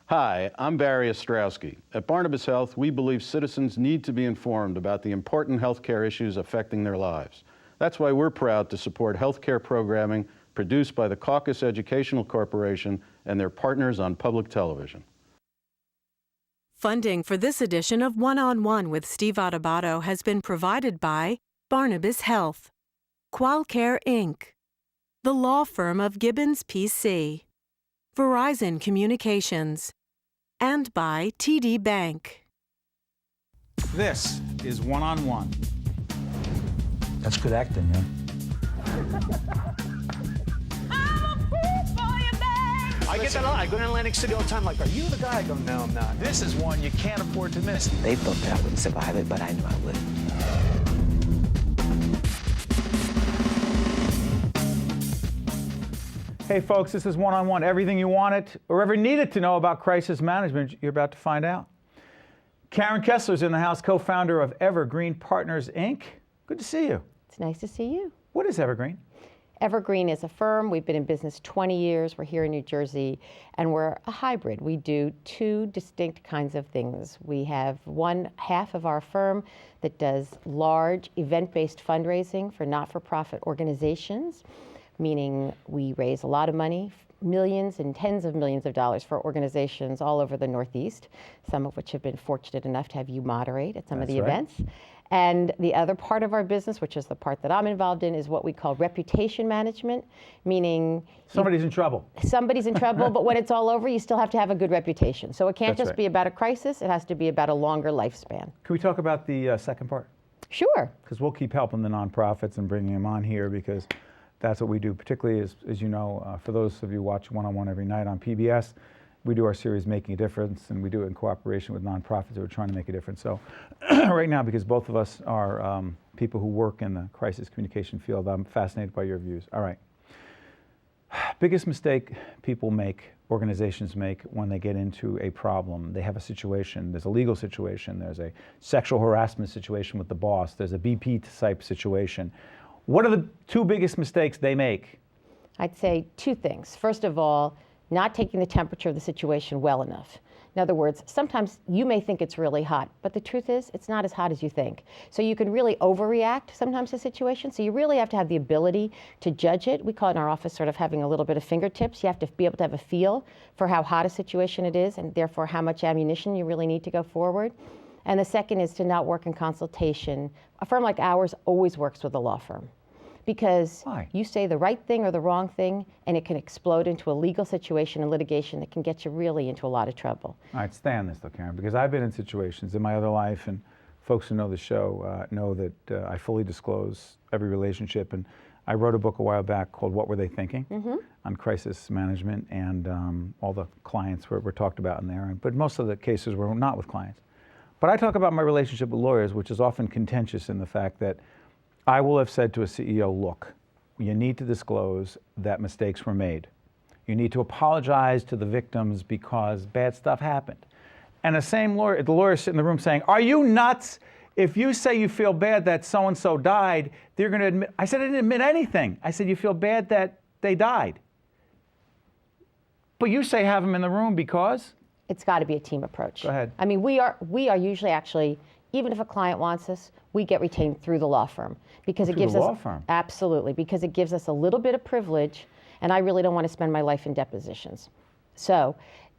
Hi, I'm Barry Ostrowski. At Barnabas Health, we believe citizens need to be informed about the important healthcare issues affecting their lives. That's why we're proud to support healthcare programming produced by the Caucus Educational Corporation and their partners on public television. Funding for this edition of One-on-One with Steve Adubato has been provided by Barnabas Health, Qualcare Inc., the law firm of Gibbons PC, Verizon Communications, and by TD Bank. This is One-on-One. That's good acting, yeah. I get that a lot. I go to Atlantic City all the time, like, are you the guy? I go, no, I'm not. This is one you can't afford to miss. They thought that I wouldn't survive it, but I knew I would. Hey folks, this is One-on-One. Everything you wanted or ever needed to know about crisis management, you're about to find out. Karen Kessler's in the house, co-founder of Evergreen Partners, Inc. Good to see you. It's nice to see you. What is Evergreen? Evergreen is a firm. We've been in business 20 years. We're here in New Jersey, and we're a hybrid. We do two distinct kinds of things. We have one half of our firm that does large event-based fundraising for not-for-profit organizations, meaning we raise a lot of money, millions and tens of millions of dollars for organizations all over the Northeast, some of which have been fortunate enough to have you moderate at some of the events. And the other part of our business, which is the part that I'm involved in, is what we call reputation management, meaning Somebody's in trouble. Somebody's in trouble, but when it's all over, you still have to have a good reputation. So it can't just be about a crisis, it has to be about a longer lifespan. Can we talk about the second part? Sure. Because we'll keep helping the nonprofits and bringing them on here because that's what we do, particularly as you know, for those of you who watch One-on-One every night on PBS, we do our series Making a Difference, and we do it in cooperation with nonprofits who are trying to make a difference. So right now, because both of us are people who work in the crisis communication field, I'm fascinated by your views. All right. Biggest mistake people make, organizations make when they get into a problem. They have a situation, there's a legal situation, there's a sexual harassment situation with the boss, there's a BP type situation. What are the two biggest mistakes they make? I'd say two things. First of all, not taking the temperature of the situation well enough. In other words, sometimes you may think it's really hot, but the truth is it's not as hot as you think. So you can really overreact sometimes to situations. So you really have to have the ability to judge it. We call it in our office sort of having a little bit of fingertips. You have to be able to have a feel for how hot a situation it is and therefore how much ammunition you really need to go forward. And the second is to not work in consultation. A firm like ours always works with a law firm because you say the right thing or the wrong thing and it can explode into a legal situation and litigation that can get you really into a lot of trouble. All right, stay on this though, Karen, because I've been in situations in my other life, and folks who know the show know that I fully disclose every relationship. And I wrote a book a while back called What Were They Thinking? On crisis management, and all the clients were talked about in there. But most of the cases were not with clients. But I talk about my relationship with lawyers, which is often contentious in the fact that I will have said to a CEO, look, you need to disclose that mistakes were made. You need to apologize to the victims because bad stuff happened. And the same lawyer, the lawyer sitting in the room saying, are you nuts? If you say you feel bad that so-and-so died, they're going to admit. I said, I didn't admit anything. I said, you feel bad that they died. But you say have them in the room because? It's got to be a team approach. Go ahead. I mean, we are usually actually, even if a client wants us, we get retained through the law firm because it gives us law firm. Absolutely, because it gives us a little bit of privilege, and I really don't want to spend my life in depositions. So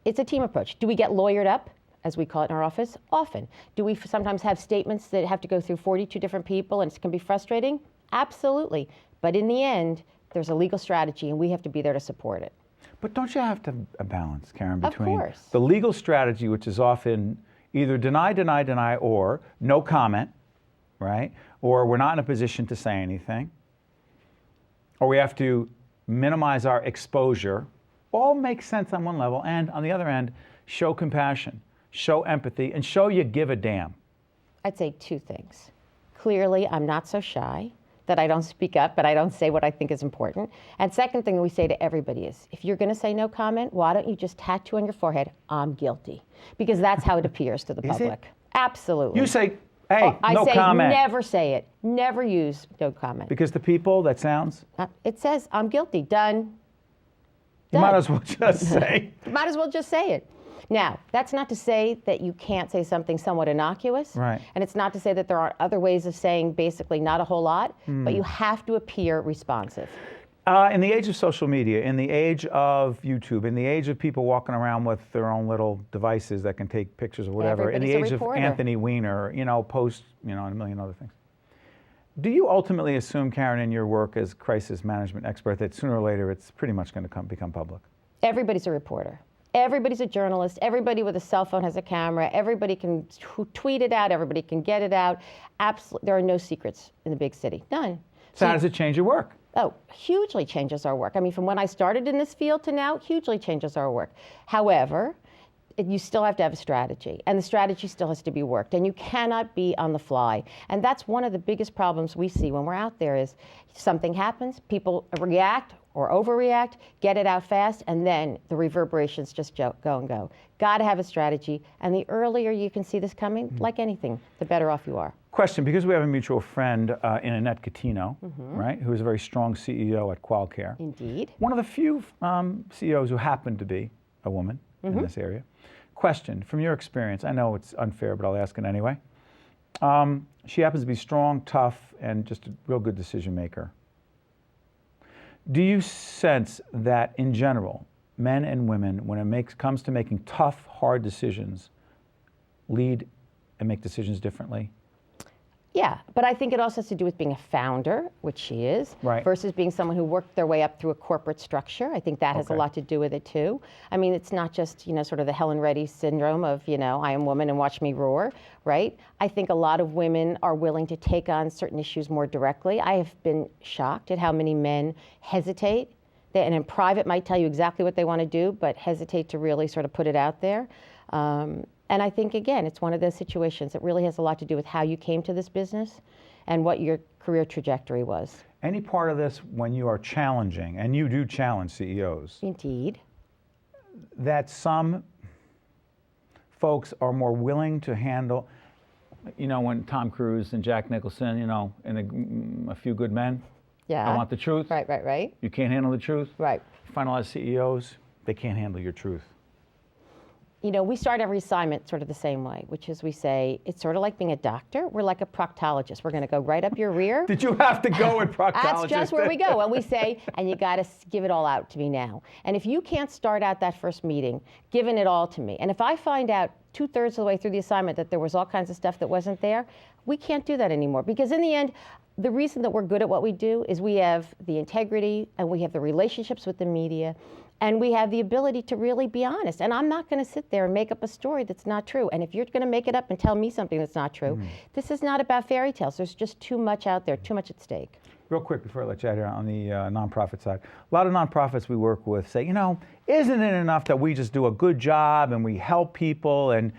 it's a team approach. Do we get lawyered up, as we call it in our office? Often. Do we sometimes have statements that have to go through 42 different people and it can be frustrating? Absolutely. But in the end, there's a legal strategy and we have to be there to support it. But don't you have to balance, Karen, between Of course. the legal strategy, which is often either deny, deny, deny, or no comment, right? Or we're not in a position to say anything. Or we have to minimize our exposure. All makes sense on one level, and on the other end, show compassion, show empathy, and show you give a damn. I'd say two things. Clearly, I'm not so shy that I don't speak up, but I don't say what I think is important. And second thing we say to everybody is, if you're gonna say no comment, why don't you just tattoo on your forehead, I'm guilty? Because that's how it appears to the public. Absolutely. You say, hey, I no say comment. Never say it. Never use no comment. Because the people, that sounds? It says, I'm guilty, done. You might as well just say. You might as well just say it. Now, that's not to say that you can't say something somewhat innocuous. Right. And it's not to say that there aren't other ways of saying basically not a whole lot, but you have to appear responsive. In the age of social media, in the age of YouTube, in the age of people walking around with their own little devices that can take pictures or whatever, in the Everybody's a age reporter. of Anthony Weiner, post, and a million other things. Do you ultimately assume, Karen, in your work as crisis management expert, that sooner or later it's pretty much going to become public? Everybody's a reporter. Everybody's a journalist. Everybody with a cell phone has a camera. Everybody can tweet it out. Everybody can get it out. Absolutely, there are no secrets in the big city. None. So how does it change your work? Oh, hugely changes our work. I mean, from when I started in this field to now, hugely changes our work. However, you still have to have a strategy, and the strategy still has to be worked, and you cannot be on the fly. And that's one of the biggest problems we see when we're out there is something happens, people react or overreact, get it out fast, and then the reverberations just go and go. Got to have a strategy, and the earlier you can see this coming, like anything, the better off you are. Question, because we have a mutual friend in Annette Catino, right, who is a very strong CEO at QualCare. Indeed. One of the few CEOs who happen to be a woman in this area. Question, from your experience, I know it's unfair, but I'll ask it anyway. She happens to be strong, tough, and just a real good decision maker. Do you sense that, in general, men and women, when it comes to making tough, hard decisions, lead and make decisions differently? Yeah, but I think it also has to do with being a founder, which she is, Right. versus being someone who worked their way up through a corporate structure. I think that has a Okay. lot to do with it too. I mean, it's not just, sort of the Helen Reddy syndrome of, I am woman and watch me roar, right? I think a lot of women are willing to take on certain issues more directly. I have been shocked at how many men hesitate. And in private might tell you exactly what they want to do, but hesitate to really sort of put it out there. And I think, again, it's one of those situations that really has a lot to do with how you came to this business and what your career trajectory was. Any part of this when you are challenging, and you do challenge CEOs, Indeed. that some folks are more willing to handle, when Tom Cruise and Jack Nicholson, in a Few Good Men, Yeah. I want the truth. Right. You can't handle the truth. Right. Find a lot of CEOs, they can't handle your truth. We start every assignment sort of the same way, which is we say, it's sort of like being a doctor. We're like a proctologist. We're going to go right up your rear. Did you have to go with proctologist? That's just where we go. And we say, and you got to give it all out to me now. And if you can't start out that first meeting giving it all to me, and if I find out 2/3 of the way through the assignment that there was all kinds of stuff that wasn't there, we can't do that anymore. Because in the end, the reason that we're good at what we do is we have the integrity and we have the relationships with the media and we have the ability to really be honest. And I'm not going to sit there and make up a story that's not true. And if you're going to make it up and tell me something that's not true, this is not about fairy tales. There's just too much out there, too much at stake. Real quick before I let you out here on the nonprofit side, a lot of nonprofits we work with say, isn't it enough that we just do a good job and we help people and,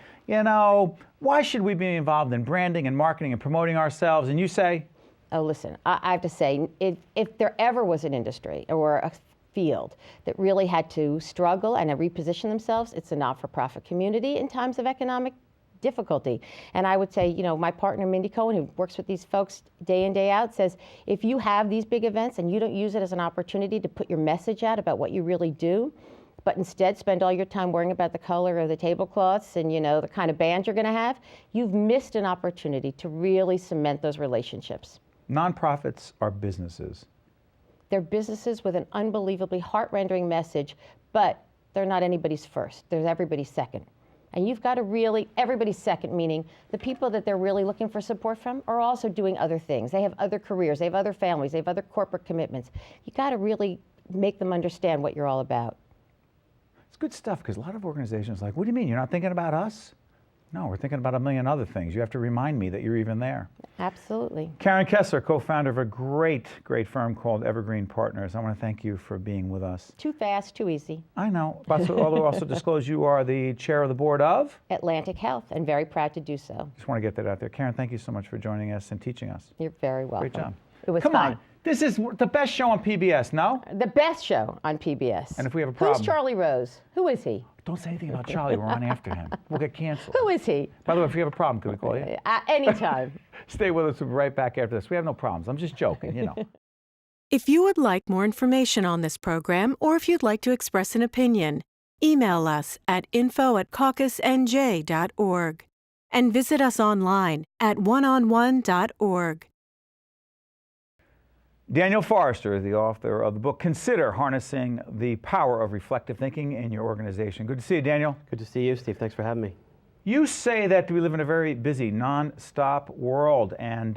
why should we be involved in branding and marketing and promoting ourselves? And you say, oh, listen, I have to say, if there ever was an industry or a field that really had to struggle and reposition themselves, it's the not-for-profit community in times of economic difficulty. And I would say, my partner, Mindy Cohen, who works with these folks day in, day out, says, if you have these big events and you don't use it as an opportunity to put your message out about what you really do, but instead spend all your time worrying about the color of the tablecloths and, the kind of band you're going to have, you've missed an opportunity to really cement those relationships. Nonprofits are businesses. They're businesses with an unbelievably heart-rending message, but they're not anybody's first. They're everybody's second. And you've got to really, everybody's second, meaning the people that they're really looking for support from are also doing other things. They have other careers, they have other families, they have other corporate commitments. You got to really make them understand what you're all about. It's good stuff because a lot of organizations are like, what do you mean? You're not thinking about us? No, we're thinking about a million other things. You have to remind me that you're even there. Absolutely. Karen Kessler, co-founder of a great firm called Evergreen Partners. I want to thank you for being with us. Too fast, too easy. I know. But also disclose you are the chair of the board of? Atlantic Health, and very proud to do so. Just want to get that out there. Karen, thank you so much for joining us and teaching us. You're very welcome. Great job. It was Come fun. on. This is the best show on PBS, no? The best show on PBS. And if we have a problem. Who's Charlie Rose? Who is he? Don't say anything about Charlie. We're on after him. We'll get canceled. Who is he? By the way, if we have a problem, can we call you? Anytime. Stay with us. We'll be right back after this. We have no problems. I'm just joking, If you would like more information on this program or if you'd like to express an opinion, Email us at info@caucusnj.org and visit us online at oneonone.org. Daniel Forrester is the author of the book Consider Harnessing the Power of Reflective Thinking in Your Organization. Good to see you, Daniel. Good to see you, Steve. Thanks for having me. You say that we live in a very busy, non-stop world, and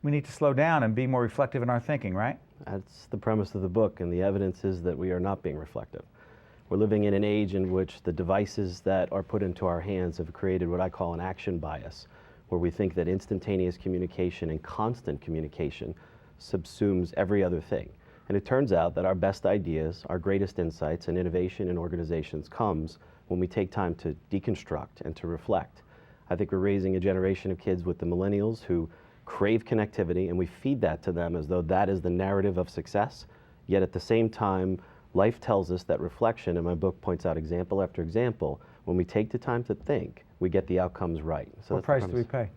we need to slow down and be more reflective in our thinking, right? That's the premise of the book, and the evidence is that we are not being reflective. We're living in an age in which the devices that are put into our hands have created what I call an action bias, where we think that instantaneous communication and constant communication subsumes every other thing. And it turns out that our best ideas, our greatest insights, and innovation in organizations comes when we take time to deconstruct and to reflect. I think we're raising a generation of kids with the millennials who crave connectivity, and we feed that to them as though that is the narrative of success. Yet at the same time, life tells us that reflection, and my book points out example after example, when we take the time to think, we get the outcomes right. So what price do we pay?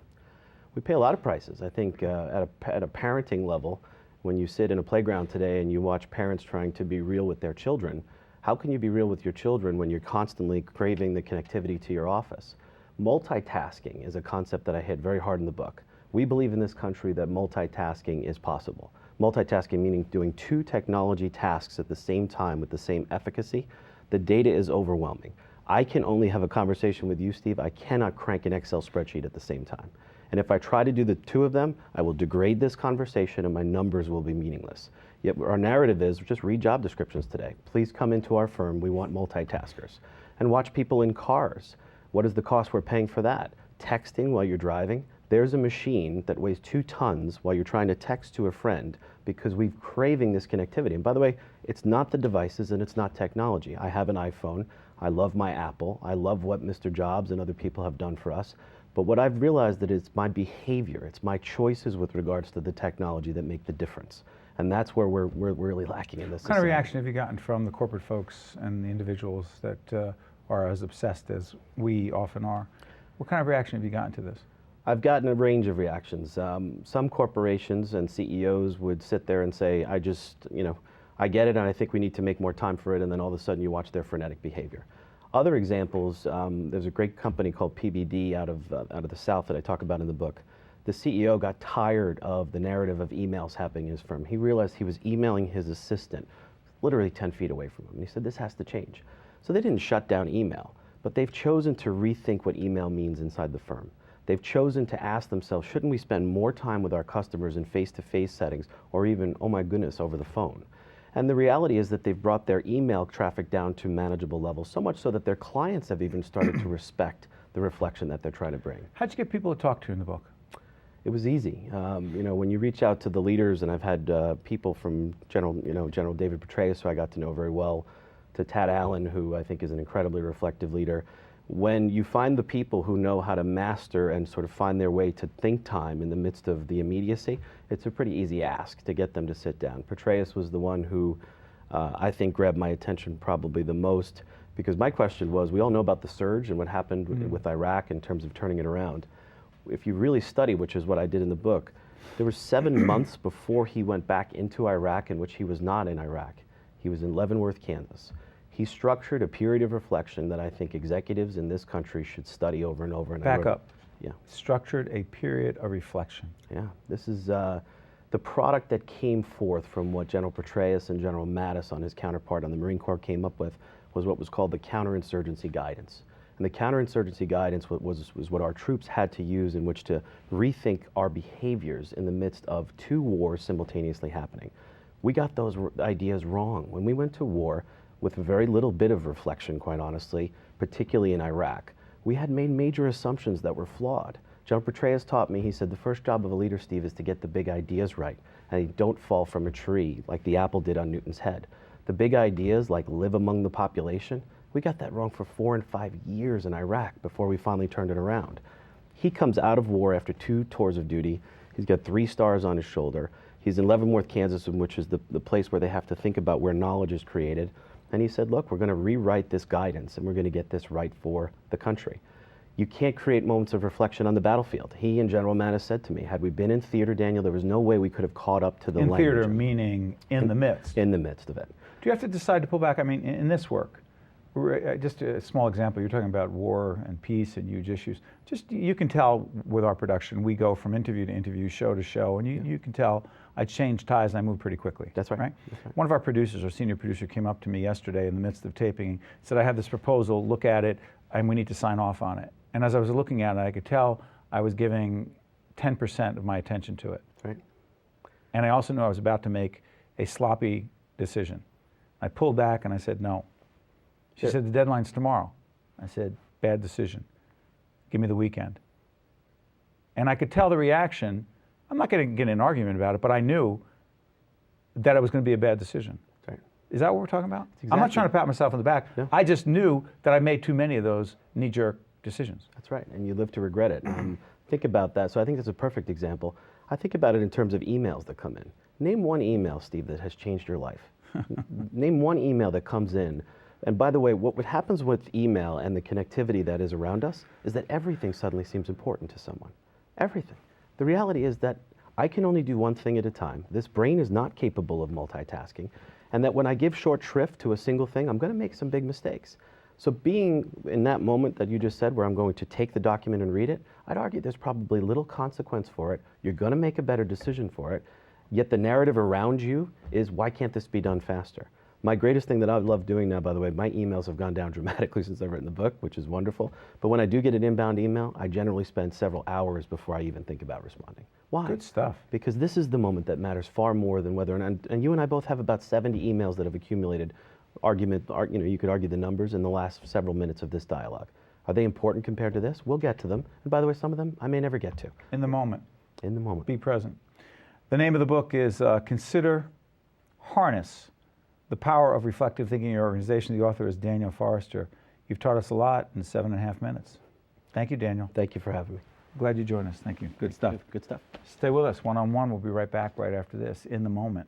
We pay a lot of prices. I think at a parenting level, when you sit in a playground today and you watch parents trying to be real with their children, how can you be real with your children when you're constantly craving the connectivity to your office? Multitasking is a concept that I hit very hard in the book. We believe in this country that multitasking is possible. Multitasking meaning doing two technology tasks at the same time with the same efficacy. The data is overwhelming. I can only have a conversation with you, Steve. I cannot crank an Excel spreadsheet at the same time. And if I try to do the two of them, I will degrade this conversation and my numbers will be meaningless. Yet our narrative is just read job descriptions today. Please come into our firm. We want multitaskers. And watch people in cars. What is the cost we're paying for that? Texting while you're driving. There's a machine that weighs 2 tons while you're trying to text to a friend because we're craving this connectivity. And by the way, it's not the devices and it's not technology. I have an iPhone. I love my Apple. I love what Mr. Jobs and other people have done for us. But what I've realized that it's my behavior, it's my choices with regards to the technology that make the difference. And that's where we're really lacking in this What kind of society. reaction have you gotten from the corporate folks and the individuals that are as obsessed as we often are? What kind of reaction have you gotten to this? I've gotten a range of reactions. Some corporations and CEOs would sit there and say, I get it and I think we need to make more time for it, and then all of a sudden you watch their frenetic behavior. Other examples, there's a great company called PBD out of the South that I talk about in the book. The CEO got tired of the narrative of emails happening in his firm. He realized he was emailing his assistant literally 10 feet away from him. And he said, this has to change. So they didn't shut down email, but they've chosen to rethink what email means inside the firm. They've chosen to ask themselves, shouldn't we spend more time with our customers in face-to-face settings, or even, oh my goodness, over the phone? And the reality is that they've brought their email traffic down to manageable levels, so much so that their clients have even started to respect the reflection that they're trying to bring. How'd you get people to talk to you in the book? It was easy. When you reach out to the leaders, and I've had people from General David Petraeus, who I got to know very well, to Tad Allen, who I think is an incredibly reflective leader. When you find the people who know how to master and sort of find their way to think time in the midst of the immediacy, it's a pretty easy ask to get them to sit down. Petraeus was the one who I think grabbed my attention probably the most, because my question was, we all know about the surge and what happened with Iraq in terms of turning it around. If you really study, which is what I did in the book, there were 7 months before he went back into Iraq in which he was not in Iraq. He was in Leavenworth, Kansas. He structured a period of reflection that I think executives in this country should study over and over. And Back up. Yeah. Structured a period of reflection. Yeah. This is the product that came forth from what General Petraeus and General Mattis, on his counterpart on the Marine Corps, came up with, was what was called the counterinsurgency guidance. And the counterinsurgency guidance was what our troops had to use in which to rethink our behaviors in the midst of 2 wars simultaneously happening. We got those ideas wrong. When we went to war, with very little bit of reflection, quite honestly, particularly in Iraq, we had made major assumptions that were flawed. General Petraeus taught me, he said, the first job of a leader, Steve, is to get the big ideas right, and you don't fall from a tree like the apple did on Newton's head. The big ideas, like live among the population, we got that wrong for 4 and 5 years in Iraq before we finally turned it around. He comes out of war after 2 tours of duty. He's got 3 stars on his shoulder. He's in Leavenworth, Kansas, which is the place where they have to think about where knowledge is created. And he said, look, we're going to rewrite this guidance and we're going to get this right for the country. You can't create moments of reflection on the battlefield. He and General Mattis said to me, had we been in theater, Daniel, there was no way we could have caught up to the language. In theater meaning in the midst? In the midst of it. Do you have to decide to pull back? I mean, in this work, Just a small example, you're talking about war and peace and huge issues. Just, you can tell with our production, we go from interview to interview, show to show, and you can tell I change ties and I move pretty quickly. That's right. That's right. One of our producers, our senior producer, came up to me yesterday in the midst of taping and said, I have this proposal, look at it, and we need to sign off on it. And as I was looking at it, I could tell I was giving 10% of my attention to it. Right. And I also knew I was about to make a sloppy decision. I pulled back and I said, no. She said, the deadline's tomorrow. I said, bad decision. Give me the weekend. And I could tell the reaction. I'm not going to get in an argument about it, but I knew that it was going to be a bad decision. Right. Is that what we're talking about? Exactly. I'm not trying to pat myself on the back. No. I just knew that I made too many of those knee-jerk decisions. That's right, and you live to regret it. Think about that. So I think that's a perfect example. I think about it in terms of emails that come in. Name one email, Steve, that has changed your life. Name one email that comes in. And by the way, what happens with email and the connectivity that is around us is that everything suddenly seems important to someone. Everything. The reality is that I can only do one thing at a time. This brain is not capable of multitasking. And that when I give short shrift to a single thing, I'm going to make some big mistakes. So being in that moment that you just said where I'm going to take the document and read it, I'd argue there's probably little consequence for it. You're going to make a better decision for it. Yet the narrative around you is, why can't this be done faster? My greatest thing that I love doing now, by the way, my emails have gone down dramatically since I've written the book, which is wonderful. But when I do get an inbound email, I generally spend several hours before I even think about responding. Why? Good stuff. Because this is the moment that matters far more than whether, and you and I both have about 70 emails that have accumulated you could argue the numbers in the last several minutes of this dialogue. Are they important compared to this? We'll get to them. And by the way, some of them I may never get to. In the moment. In the moment. Be present. The name of the book is Consider, Harness the Power of Reflective Thinking in Your Organization. The author is Daniel Forrester. You've taught us a lot in 7.5 minutes. Thank you, Daniel. Thank you for having me. Glad you joined us. Thank you. Good stuff. Good stuff. Stay with us. One-on-one. We'll be right back right after this, In the Moment.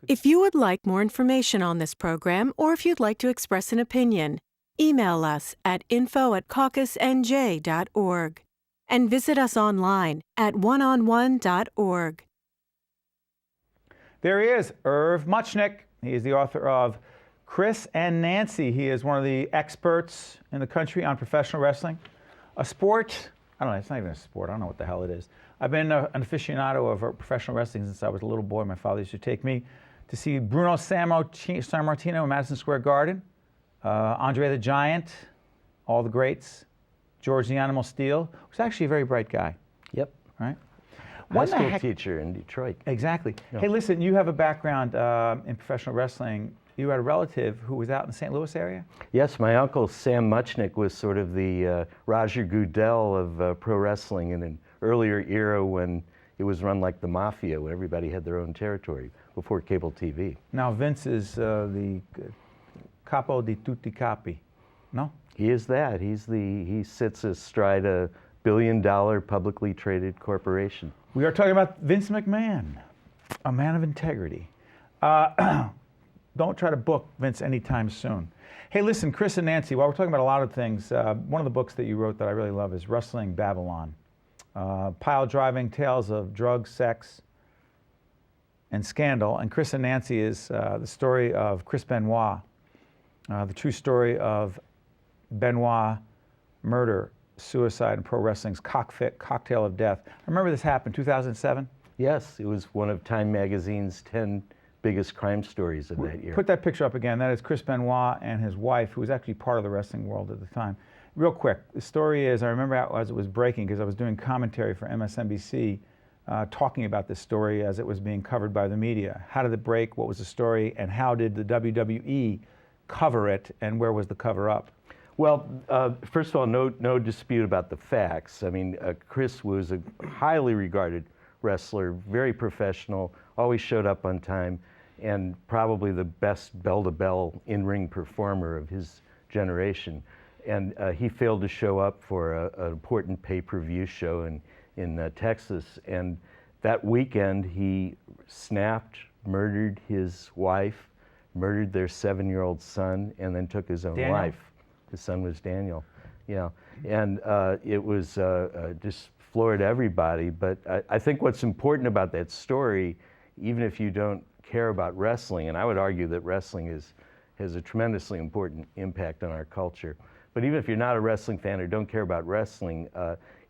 If you would like more information on this program, or if you'd like to express an opinion, email us at info@caucusnj.org and visit us online at oneonone.org. There he is, Irv Muchnick. He is the author of Chris and Nancy. He is one of the experts in the country on professional wrestling. A sport, I don't know, it's not even a sport. I don't know what the hell it is. I've been an aficionado of professional wrestling since I was a little boy. My father used to take me to see Bruno Sammartino in Madison Square Garden, Andre the Giant, all the greats, George the Animal Steele, who's actually a very bright guy. Yep. Right? High school teacher in Detroit. Exactly. Yeah. Hey, listen, you have a background in professional wrestling. You had a relative who was out in the St. Louis area? Yes, my uncle Sam Muchnick was sort of the Roger Goodell of pro wrestling in an earlier era when it was run like the mafia, when everybody had their own territory before cable TV. Now Vince is the capo di tutti capi, no? He is that. He sits astride a billion-dollar publicly traded corporation. We are talking about Vince McMahon, a man of integrity. Don't try to book Vince anytime soon. Hey, listen, Chris and Nancy, while we're talking about a lot of things, one of the books that you wrote that I really love is Wrestling Babylon. Pile-driving tales of drugs, sex, and scandal. And Chris and Nancy is the story of Chris Benoit, the true story of Benoit murder, suicide, and pro wrestling's cocktail of death. I remember this happened, 2007? Yes, it was one of Time Magazine's 10 biggest crime stories of that year. Put that picture up again. That is Chris Benoit and his wife, who was actually part of the wrestling world at the time. Real quick, the story is, I remember as it was breaking, because I was doing commentary for MSNBC, talking about this story as it was being covered by the media. How did it break? What was the story? And how did the WWE cover it? And where was the cover-up? Well, first of all, no dispute about the facts. I mean, Chris was a highly regarded wrestler, very professional, always showed up on time, and probably the best bell-to-bell in-ring performer of his generation. And he failed to show up for an important pay-per-view show in Texas. And that weekend, he snapped, murdered his wife, murdered their 7-year-old son, and then took his own life. His son was Daniel, yeah. And it was just floored everybody. But I think what's important about that story, even if you don't care about wrestling, and I would argue that wrestling is has a tremendously important impact on our culture. But even if you're not a wrestling fan or don't care about wrestling,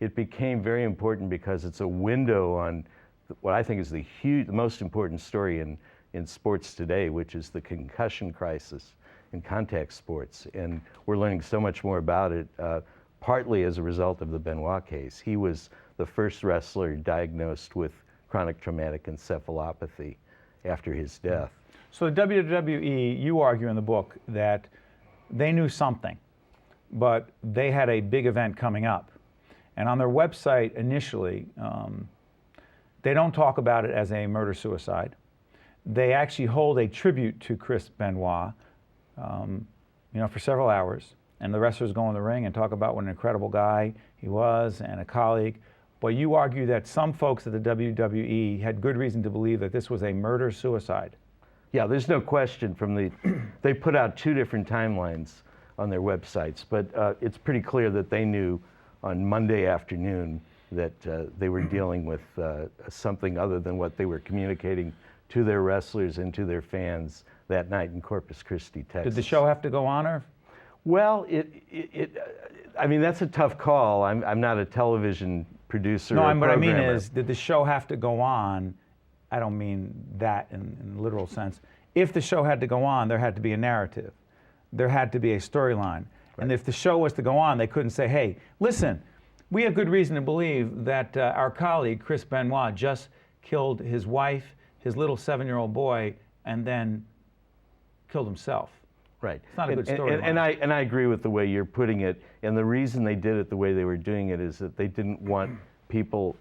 it became very important because it's a window on what I think is the most important story in sports today, which is the concussion crisis in contact sports. And we're learning so much more about it, partly as a result of the Benoit case. He was the first wrestler diagnosed with chronic traumatic encephalopathy after his death. So the WWE, you argue in the book that they knew something, but they had a big event coming up. And on their website initially, they don't talk about it as a murder-suicide. They actually hold a tribute to Chris Benoit, for several hours. And the wrestlers go in the ring and talk about what an incredible guy he was and a colleague. But you argue that some folks at the WWE had good reason to believe that this was a murder-suicide. Yeah, there's no question they put out 2 different timelines on their websites, but it's pretty clear that they knew on Monday afternoon that they were dealing with something other than what they were communicating to their wrestlers and to their fans that night in Corpus Christi, Texas. Did the show have to go on, Irv? Well, I mean, that's a tough call. I'm not a television producer. No, or what I mean programmer. is, did the show have to go on? I don't mean that in the literal sense. If the show had to go on, there had to be a narrative. There had to be a storyline. Right. And if the show was to go on, they couldn't say, hey, listen, we have good reason to believe that our colleague, Chris Benoit, just killed his wife, his little 7-year-old boy, and then killed himself. Right. It's not a good story. And I agree with the way you're putting it. And the reason they did it the way they were doing it is that they didn't want people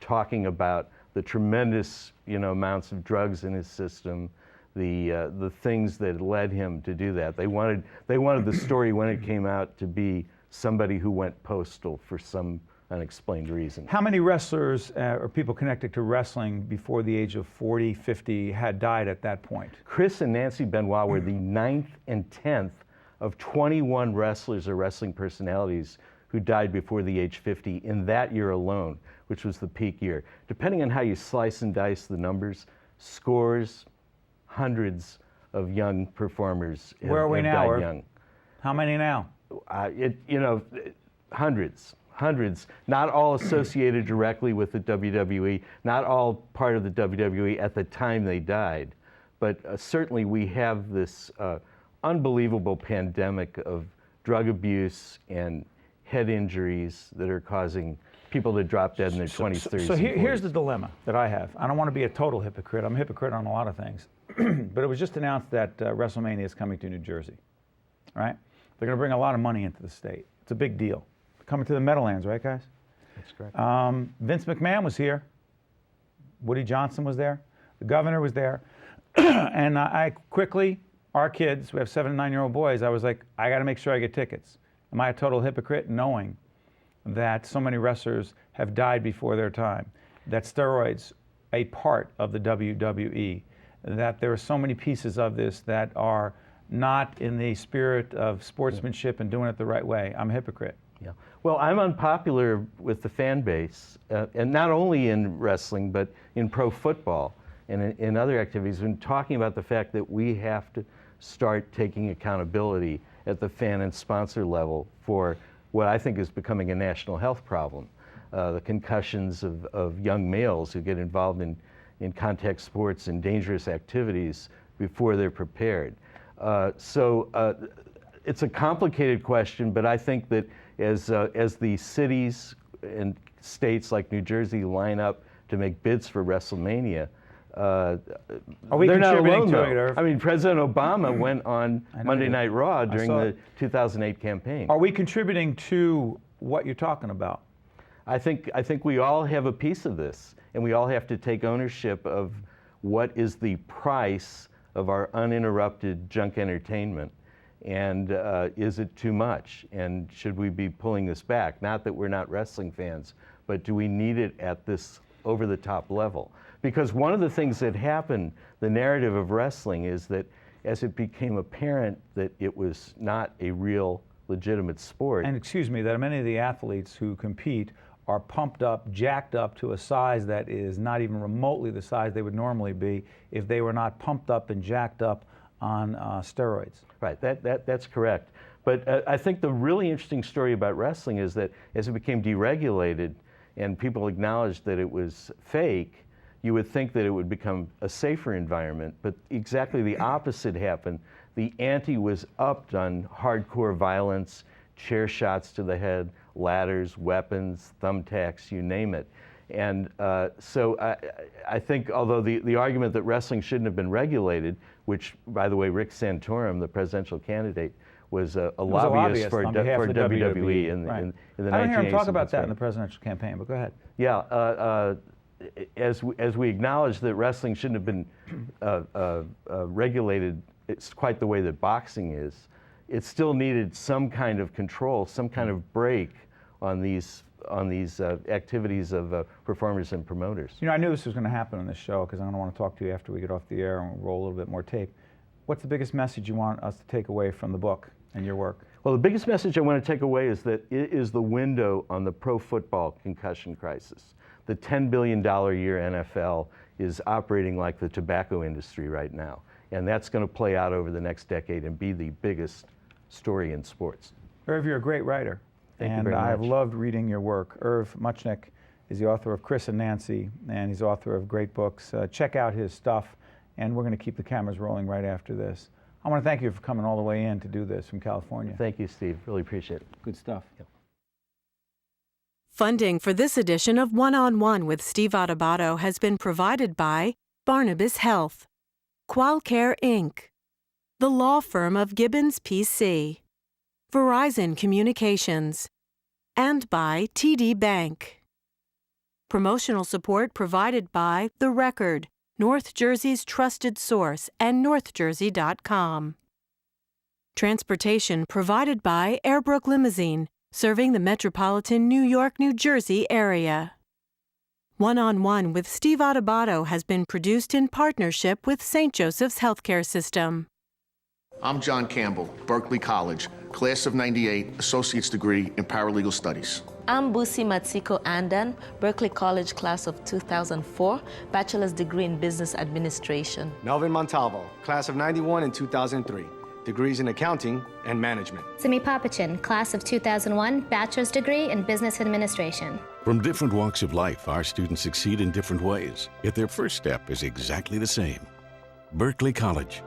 talking about the tremendous, amounts of drugs in his system, the things that led him to do that. They wanted the story when it came out to be somebody who went postal for some unexplained reason. How many wrestlers or people connected to wrestling before the age of 40, 50 had died at that point? Chris and Nancy Benoit were the 9th and 10th of 21 wrestlers or wrestling personalities who died before the age 50 in that year alone, which was the peak year. Depending on how you slice and dice the numbers, scores, hundreds of young performers Where are we now, died young. How many now? Hundreds, not all associated directly with the WWE, not all part of the WWE at the time they died, but certainly we have this unbelievable pandemic of drug abuse and head injuries that are causing people to drop dead in their 20s, 30s, So and 40s. here's the dilemma that I have. I don't want to be a total hypocrite. I'm a hypocrite on a lot of things. But it was just announced that WrestleMania is coming to New Jersey, right? They're going to bring a lot of money into the state. It's a big deal. Coming to the Meadowlands, right, guys? That's correct. Vince McMahon was here. Woody Johnson was there. The governor was there. And I quickly, our kids, we have 7 and 9-year-old boys, I was like, I got to make sure I get tickets. Am I a total hypocrite knowing that so many wrestlers have died before their time, that steroids, a part of the WWE, that there are so many pieces of this that are not in the spirit of sportsmanship and doing it the right way? I'm a hypocrite. Yeah. Well, I'm unpopular with the fan base, and not only in wrestling, but in pro football and in other activities, when talking about the fact that we have to start taking accountability at the fan and sponsor level for what I think is becoming a national health problem. The concussions of young males who get involved in contact sports and dangerous activities before they're prepared. So it's a complicated question, but I think that as the cities and states like New Jersey line up to make bids for WrestleMania, Are we they're not contributing alone, to though. it, Irv? I mean, President Obama went on Monday Night Raw during saw the it. 2008 campaign. Are we contributing to what you're talking about? I think we all have a piece of this, and we all have to take ownership of what is the price of our uninterrupted junk entertainment, and is it too much, and should we be pulling this back? Not that we're not wrestling fans, but do we need it at this over-the-top level? Because one of the things that happened, the narrative of wrestling, is that as it became apparent that it was not a real legitimate sport. And excuse me, that many of the athletes who compete are pumped up, jacked up to a size that is not even remotely the size they would normally be if they were not pumped up and jacked up on steroids. Right, that's correct. But I think the really interesting story about wrestling is that as it became deregulated and people acknowledged that it was fake, you would think that it would become a safer environment, but exactly the opposite happened. The ante was upped on hardcore violence, chair shots to the head, ladders, weapons, thumbtacks, you name it. And so I think, although the argument that wrestling shouldn't have been regulated, which, by the way, Rick Santorum, the presidential candidate, was a lobbyist for WWE in the 1980s. I don't hear him talk about that in the presidential campaign, but go ahead. Yeah, as we acknowledge that wrestling shouldn't have been regulated, it's quite the way that boxing is, it still needed some kind of control, some kind of break on these activities of performers and promoters. You know, I knew this was going to happen on this show because I'm going to want to talk to you after we get off the air and we'll roll a little bit more tape. What's the biggest message you want us to take away from the book and your work? Well, the biggest message I want to take away is that it is the window on the pro football concussion crisis. The $10 billion a year NFL is operating like the tobacco industry right now. And that's going to play out over the next decade and be the biggest story in sports. Irv, you're a great writer. Thank you very much. I've loved reading your work. Irv Muchnick is the author of Chris and Nancy, and he's author of great books. Check out his stuff, and we're going to keep the cameras rolling right after this. I want to thank you for coming all the way in to do this from California. Thank you, Steve. Really appreciate it. Good stuff. Yep. Funding for this edition of One-on-One with Steve Adubato has been provided by Barnabas Health, Qualcare Inc., the law firm of Gibbons PC, Verizon Communications, and by TD Bank. Promotional support provided by The Record, North Jersey's trusted source, and northjersey.com. Transportation provided by Airbrook Limousine, serving the metropolitan New York, New Jersey area. One-on-One with Steve Adubato has been produced in partnership with St. Joseph's Healthcare System. I'm John Campbell, Berkeley College, class of '98, associate's degree in paralegal studies. I'm Busi Matsiko Andan, Berkeley College class of 2004, bachelor's degree in business administration. Melvin Montalvo, class of '91 and 2003, degrees in accounting and management. Simi Papachin, class of 2001, bachelor's degree in business administration. From different walks of life, our students succeed in different ways, yet their first step is exactly the same. Berkeley College.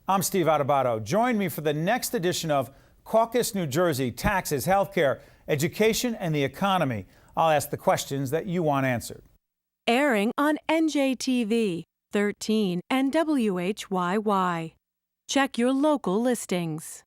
I'm Steve Adubato. Join me for the next edition of Caucus New Jersey, Taxes, Healthcare, Education, and the Economy. I'll ask the questions that you want answered. Airing on NJTV, 13, and WHYY. Check your local listings.